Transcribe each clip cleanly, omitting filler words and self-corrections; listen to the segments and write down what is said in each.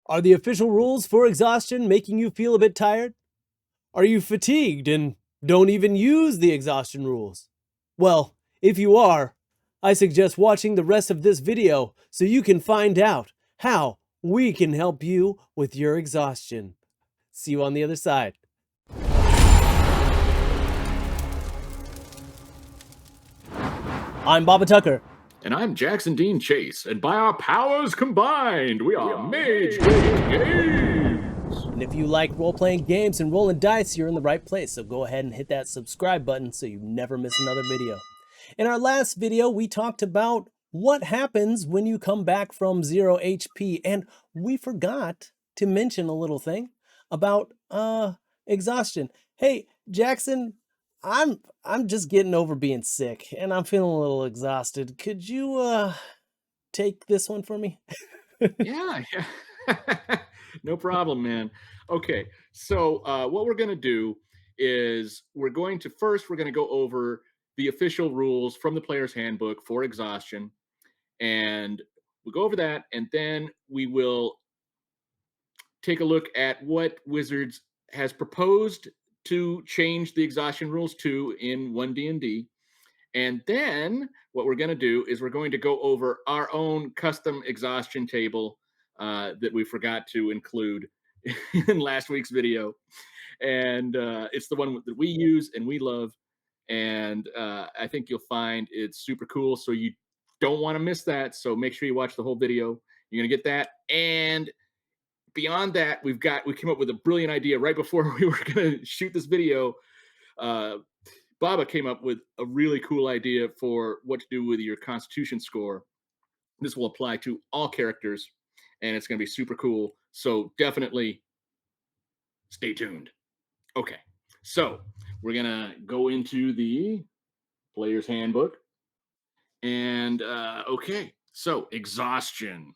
Are the official rules for exhaustion making you feel a bit tired? Are you fatigued and don't even use the exhaustion rules? Well, if you are, I suggest watching the rest of this video so you can find out how we can help you with your exhaustion. See you on the other side. I'm Baba Tucker. And I'm Jackson Dean Chase, and by our powers combined, we are MageGate Games! And if you like role-playing games and rolling dice, you're in the right place, so go ahead and hit that subscribe button so you never miss another video. In our last video, we talked about what happens when you come back from 0 HP, and we forgot to mention a little thing about exhaustion. Hey, Jackson, I'm just getting over being sick, and I'm feeling a little exhausted. Could you take this one for me? Yeah. No problem, man. Okay, so what we're going to do is we're going to go over the official rules from the player's handbook for exhaustion, and we'll go over that, and then we will take a look at what Wizards has proposed to change the exhaustion rules to in 1 D&D. And then what we're going to do is we're going to go over our own custom exhaustion table that we forgot to include in last week's video. And it's the one that we use and we love. And I think you'll find it's super cool. So you don't want to miss that. So make sure you watch the whole video. You're going to get that. And beyond that, we came up with a brilliant idea right before we were going to shoot this video. Baba came up with a really cool idea for what to do with your Constitution score. This will apply to all characters, and it's going to be super cool. So definitely stay tuned. Okay, so we're going to go into the player's handbook. And okay, so exhaustion.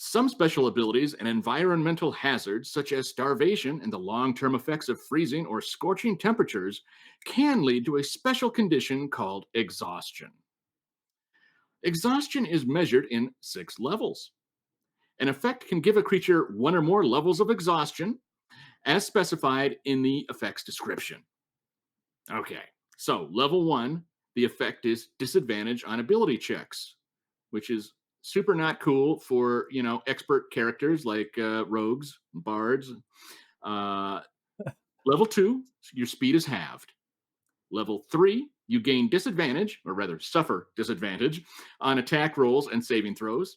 Some special abilities and environmental hazards, such as starvation and the long-term effects of freezing or scorching temperatures, can lead to a special condition called exhaustion. Exhaustion is measured in 6 levels. An effect can give a creature 1 or more levels of exhaustion, as specified in the effect's description. Okay, so level 1, the effect is disadvantage on ability checks, which is super not cool for expert characters like rogues, bards. Level 2, your speed is halved. Level 3, you gain disadvantage, or rather suffer disadvantage, on attack rolls and saving throws.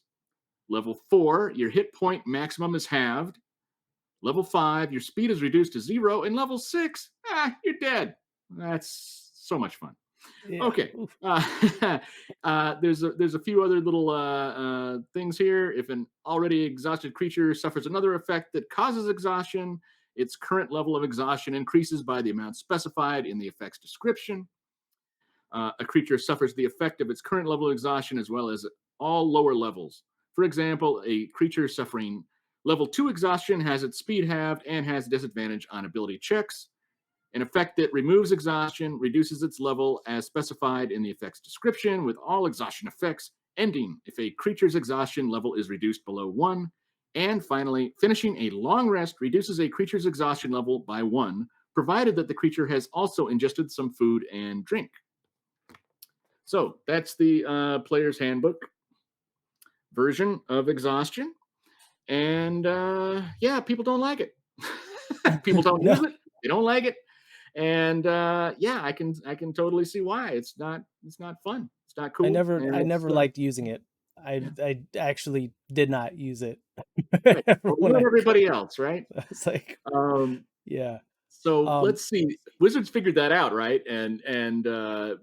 Level 4, your hit point maximum is halved. Level 5, your speed is reduced to 0. And level 6, you're dead. That's so much fun. Yeah. Okay. There's a few other little things here. If an already exhausted creature suffers another effect that causes exhaustion, its current level of exhaustion increases by the amount specified in the effect's description. A creature suffers the effect of its current level of exhaustion as well as all lower levels. For example, a creature suffering level 2 exhaustion has its speed halved and has disadvantage on ability checks. An effect that removes exhaustion reduces its level as specified in the effect's description, with all exhaustion effects ending if a creature's exhaustion level is reduced below 1. And finally, finishing a long rest reduces a creature's exhaustion level by 1, provided that the creature has also ingested some food and drink. So that's the player's handbook version of exhaustion. And yeah, people don't like it. People don't use it. They don't like it. And yeah, I can totally see why. It's not fun. It's not cool. I never liked using it. I actually did not use it. Right. Well, everybody else, right? It's like, yeah. So let's see. Wizards figured that out, right? And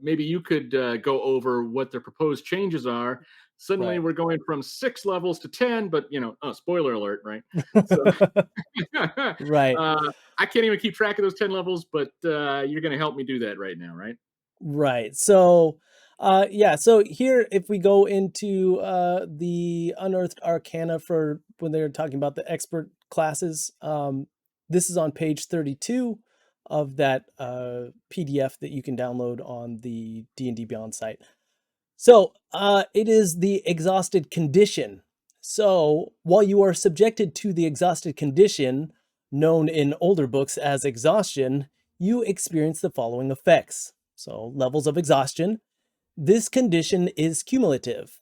maybe you could go over what their proposed changes are. Suddenly, we're going from 6 levels to 10, but spoiler alert, right? So, right. I can't even keep track of those 10 levels, but you're going to help me do that right now, right? Right. So, yeah. So here, if we go into the Unearthed Arcana for when they're talking about the expert classes, this is on page 32 of that PDF that you can download on the D&D Beyond site. So it is the exhausted condition. So, while you are subjected to the exhausted condition, known in older books as exhaustion, you experience the following effects. So, levels of exhaustion. This condition is cumulative.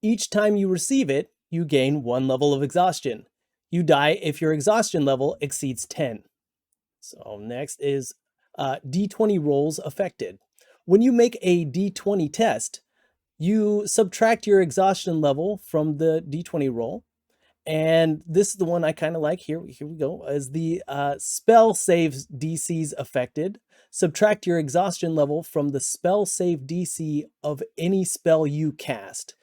Each time you receive it, you gain 1 level of exhaustion. You die if your exhaustion level exceeds 10. So, next is D20 rolls affected. When you make a D20 test, you subtract your exhaustion level from the D20 roll. And this is the one I kind of like. Here we go. As the spell saves DCs affected, subtract your exhaustion level from the spell save DC of any spell you cast.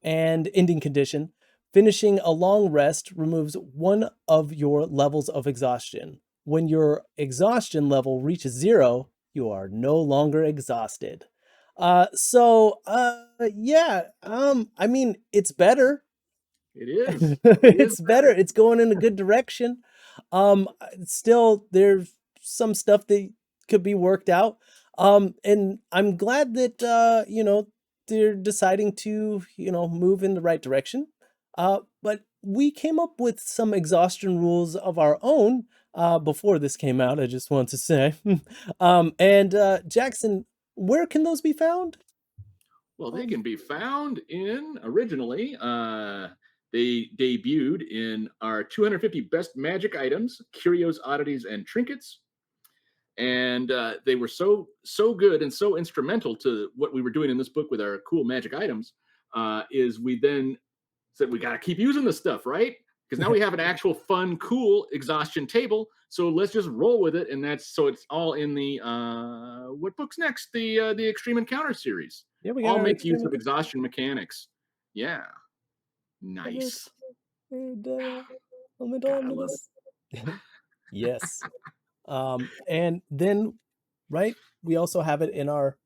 And ending condition, finishing a long rest removes 1 of your levels of exhaustion. When your exhaustion level reaches 0, you are no longer exhausted. Yeah, I mean, it's better. It is. It is It's better. better. It's going in a good direction. Still, there's some stuff that could be worked out. And I'm glad that they're deciding to move in the right direction. But we came up with some exhaustion rules of our own before this came out. I just want to say, and Jackson, where can those be found? Well, they can be found in originally. They debuted in our 250 best magic items, curios, oddities, and trinkets, and they were so good and so instrumental to what we were doing in this book with our cool magic items. Is we then said we got to keep using this stuff, right? Because now we have an actual fun, cool exhaustion table. So let's just roll with it, and that's so it's all in the what book's next? The Extreme Encounter series. Yeah, we got All our make use extreme. of exhaustion mechanics. Yeah, Element, nice. elemental Gotta love it. omnibus. Yes. And then, right, we also have it in our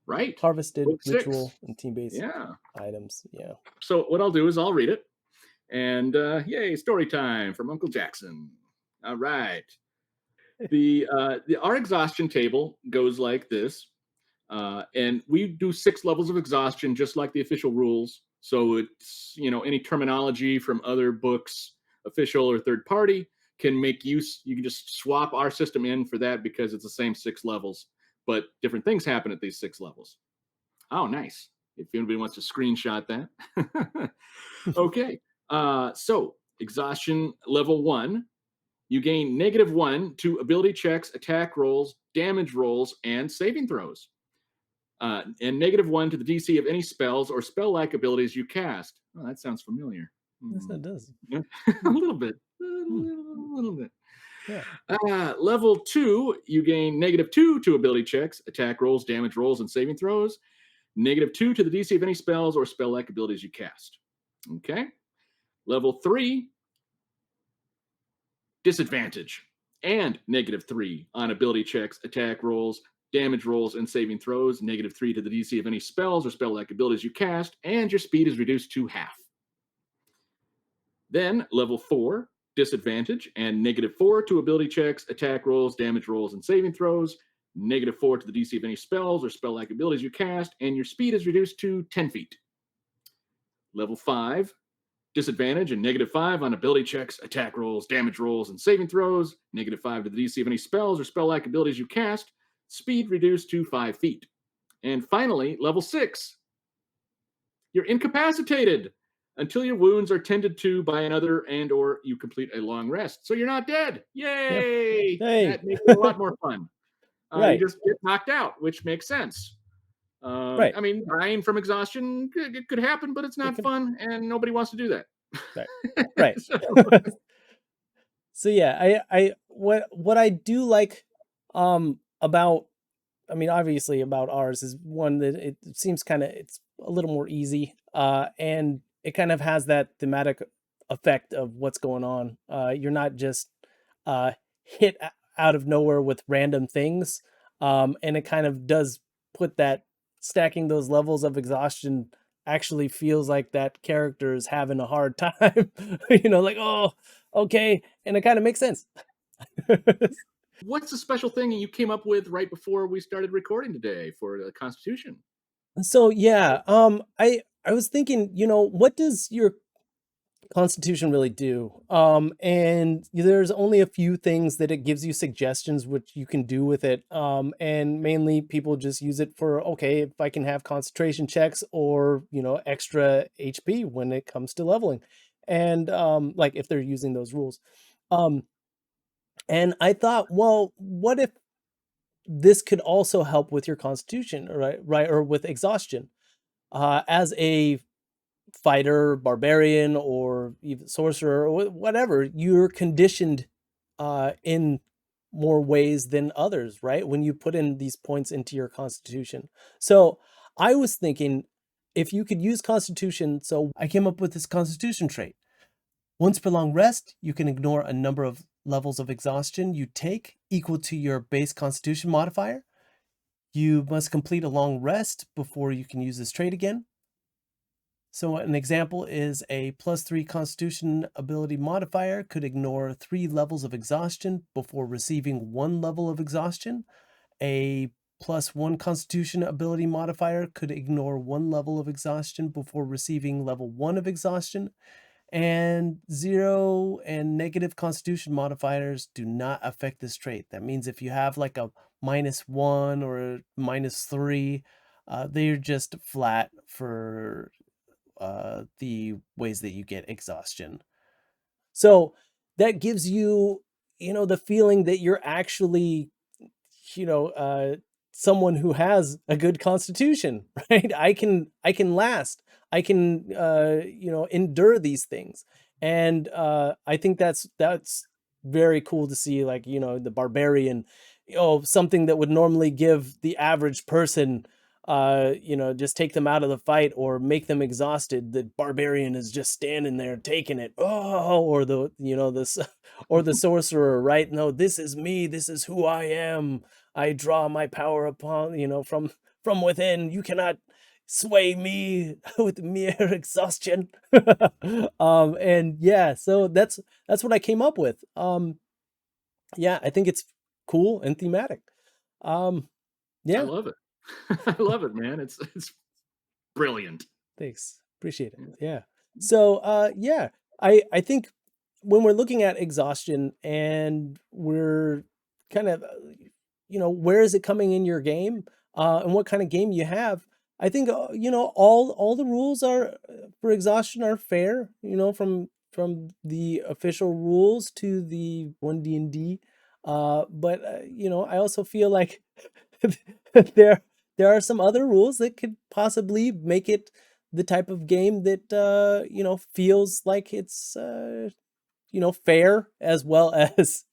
Right, harvested book ritual 6. and team-based Yeah. items. Yeah. So what I'll do is I'll read it, and yay, story time from Uncle Jackson. All right. The our exhaustion table goes like this. And we do 6 levels of exhaustion, just like the official rules. So it's, any terminology from other books, official or third party, can make use. You can just swap our system in for that because it's the same 6 levels, but different things happen at these 6 levels. Oh, nice. If anybody wants to screenshot that. Okay. So exhaustion level 1, you gain -1 to ability checks, attack rolls, damage rolls, and saving throws. And -1 to the DC of any spells or spell-like abilities you cast. Oh, that sounds familiar. Yes, that does. Yeah. A Hmm. little bit. Hmm. Little bit. Yeah. Level 2, you gain -2 to ability checks, attack rolls, damage rolls, and saving throws. -2 to the DC of any spells or spell-like abilities you cast. Okay. Level 3, disadvantage, and -3 on ability checks, attack rolls, damage rolls, and saving throws. -3 to the DC of any spells or spell-like abilities you cast, and your speed is reduced to half. Then level 4, disadvantage, and -4 to ability checks, attack rolls, damage rolls, and saving throws. -4 to the DC of any spells or spell-like abilities you cast, and your speed is reduced to 10 feet. Level 5, disadvantage and -5 on ability checks, attack rolls, damage rolls, and saving throws. -5 to the DC of any spells or spell-like abilities you cast. Speed reduced to 5 feet. And finally, level 6, you're incapacitated until your wounds are tended to by another and or you complete a long rest. So you're not dead. Yeah. Yay! Hey. That makes it a lot more fun. You Right. just get knocked out, which makes sense. Right. I mean, dying from exhaustion it could happen, but it's It not could. fun, and nobody wants to do that. Right. Right. So, So yeah, what I do like about, I mean, obviously about ours is one that it seems kind of it's a little more easy, and it kind of has that thematic effect of what's going on. You're not just hit out of nowhere with random things, and it kind of does put that stacking those levels of exhaustion actually feels like that character is having a hard time. Like, oh, okay, and it kind of makes sense. what's the special thing you came up with right before we started recording today for the Constitution? So yeah, I was thinking, what does your Constitution really do. And there's only a few things that it gives you suggestions which you can do with it. And mainly people just use it for, okay, if I can have concentration checks or, extra HP when it comes to leveling. And like if they're using those rules. Um, and I thought, well, what if this could also help with your constitution, right, or with exhaustion? As a fighter, barbarian, or even sorcerer, or whatever, you're conditioned in more ways than others, right? When you put in these points into your constitution. So I was thinking if you could use constitution, so I came up with this constitution trait. Once per long rest, you can ignore a number of levels of exhaustion you take equal to your base constitution modifier. You must complete a long rest before you can use this trait again. So an example is a +3 constitution ability modifier could ignore 3 levels of exhaustion before receiving 1 level of exhaustion. A +1 constitution ability modifier could ignore 1 level of exhaustion before receiving level 1 of exhaustion. And 0 and negative constitution modifiers do not affect this trait. That means if you have like a -1 or a -3, they're just flat for the ways that you get exhaustion. So that gives you, the feeling that you're actually, you know, uh, someone who has a good constitution, right? I can last. I can, endure these things. And I think that's very cool to see, like, the barbarian, something that would normally give the average person, just take them out of the fight or make them exhausted. The barbarian is just standing there taking it. Oh, or this, or the sorcerer, right? No, this is me. This is who I am. I draw my power upon, from within. You cannot sway me with mere exhaustion. And yeah, so that's what I came up with. Yeah, I think it's cool and thematic. Um, I yeah, love it. I love it, man. It's brilliant. thanks. Appreciate it. Yeah. Yeah. So, yeah, I think when we're looking at exhaustion and we're kind of, where is it coming in your game, and what kind of game you have? I think, all the rules are for exhaustion are fair. From the official rules to the ONE D&D. But I also feel like there there are some other rules that could possibly make it the type of game that feels like it's fair as well as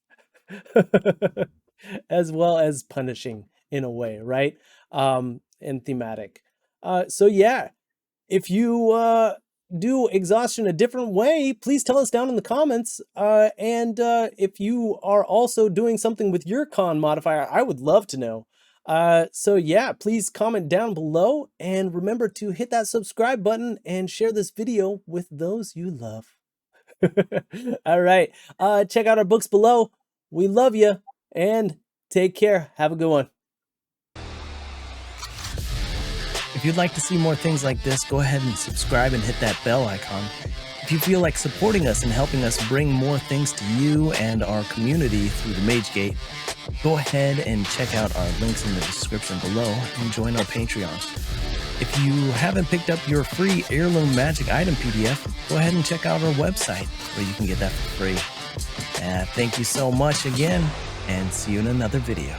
as well as punishing in a way, right? And thematic. So yeah, if you do exhaustion a different way, please tell us down in the comments. And if you are also doing something with your con modifier, I would love to know. So yeah, please comment down below and remember to hit that subscribe button and share this video with those you love. All right. Check out our books below. We love you and take care. Have a good one. If you'd like to see more things like this, go ahead and subscribe and hit that bell icon. If you feel like supporting us and helping us bring more things to you and our community through the MageGate, go ahead and check out our links in the description below and join our Patreons. If you haven't picked up your free Heirloom Magic Item PDF, go ahead and check out our website where you can get that for free. Thank you so much again, and see you in another video.